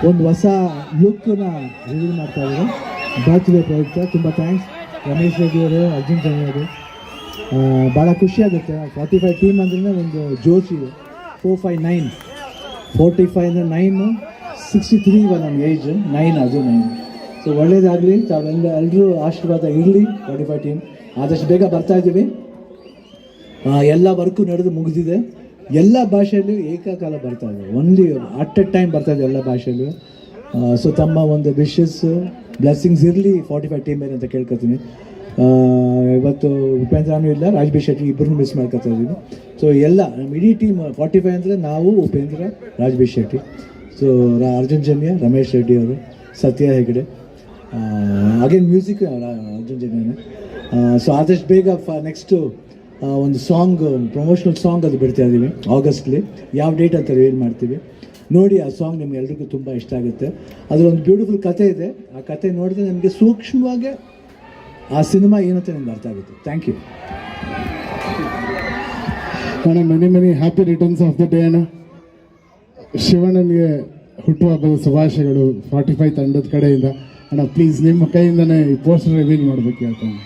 ಒಂದು ಹೊಸ ಲುಕ್ನ ರಿವೀಲ್ ಮಾಡ್ತಾ ಇದ್ದಾರೆ ಬರ್ತ್ಡೇ ಪ್ರಯುಕ್ತ. ತುಂಬ ಥ್ಯಾಂಕ್ಸ್ ರಮೇಶ್ ರೆಡ್ಡಿ ಅವರು, ಅರ್ಜುನ್ ಜನ್ಯ ಅವರು. ಭಾಳ ಖುಷಿಯಾಗುತ್ತೆ. 45 ಟೀಮ್ ಅಂದ್ರೆ ಒಂದು ಜೋಶ್ ಇದೆ. 459 45 ಅಂದರೆ 9 63 ಇವಾಗ ನಮ್ಮ ಏಜ್ 9 ಅದು 9. ಸೊ ಒಳ್ಳೇದಾಗಲಿ, ಎಲ್ಲರೂ ಆಶೀರ್ವಾದ ಇರಲಿ. 45 ಟೀಮ್ ಆದಷ್ಟು ಬೇಗ ಬರ್ತಾಯಿದ್ದೀವಿ. ಎಲ್ಲ ವರ್ಕು ನಡೆದು ಮುಗಿದಿದೆ. ಎಲ್ಲ ಭಾಷೆಯಲ್ಲೂ ಏಕಕಾಲ ಬರ್ತಾ ಇದೆ, ಓನ್ಲಿ ಅಟ್ ಎ ಟೈಮ್ ಬರ್ತಾ ಇದೆ ಎಲ್ಲ ಭಾಷೆಯಲ್ಲೂ. ಸೊ ತಮ್ಮ ಒಂದು ವಿಶಸ್ ಬ್ಲೆಸ್ಸಿಂಗ್ಸ್ ಇರಲಿ 45 ಟೀಮ್ ಮೇಲೆ ಅಂತ ಕೇಳ್ಕೊತೀನಿ. ಇವತ್ತು ಉಪೇಂದ್ರನೂ ಇಲ್ಲ, ರಾಜ್ಬಿ ಶೆಟ್ಟಿ ಇಬ್ಬರನ್ನೂ ಮಿಸ್ ಮಾಡ್ಕೊತಾ ಇದ್ದೀವಿ. ಸೊ ಎಲ್ಲ ನಮ್ಮ ಇಡೀ ಟೀಮ್ 45 ಅಂದರೆ ನಾವು, ಉಪೇಂದ್ರ, ರಾಜ್ಬಿ ಶೆಟ್ಟಿ, ಸೊ ಅರ್ಜುನ್ ಜನ್ಯ, ರಮೇಶ್ ರೆಡ್ಡಿ ಅವರು, ಸತ್ಯ Hegde, again music Arjun ಜನ್ಯನೇ. So ಆದಷ್ಟು ಬೇಗ ನೆಕ್ಸ್ಟು ಒಂದು ಸಾಂಗ್, ಪ್ರಮೋಷನಲ್ ಸಾಂಗ್ ಅದು ಬಿಡ್ತಾ ಇದ್ದೀವಿ ಆಗಸ್ಟ್ಲಿ. ಯಾವ ಡೇಟ್ ಅಂತ ರಿವೀಲ್ ಮಾಡ್ತೀವಿ ನೋಡಿ. ಆ ಸಾಂಗ್ ನಿಮ್ಗೆ ಎಲ್ರಿಗೂ ತುಂಬ ಇಷ್ಟ ಆಗುತ್ತೆ. ಅದರೊಂದು ಬ್ಯೂಟಿಫುಲ್ ಕತೆ ಇದೆ. ಆ ಕತೆ ನೋಡಿದ್ರೆ ನಿಮಗೆ ಸೂಕ್ಷ್ಮವಾಗಿ ಆ ಸಿನಿಮಾ ಏನಂತ ನಿಮ್ಗೆ ಅರ್ಥ ಆಗುತ್ತೆ. ಥ್ಯಾಂಕ್ ಯು ಅಣ್ಣ. Many happy returns of the day ಅಣ್ಣ. ಶಿವಣ್ಣನಿಗೆ ಹುಟ್ಟುಹಬ್ಬದ ಶುಭಾಶಯಗಳು 45 ತಂಡದ ಕಡೆಯಿಂದ. ಅಣ್ಣ ಪ್ಲೀಸ್ ನಿಮ್ಮ ಕೈಯಿಂದನೇ ಈ ಪೋಸ್ಟರ್ ರಿವೀಲ್ ಮಾಡಬೇಕು ಹೇಳ್ತಾನೆ.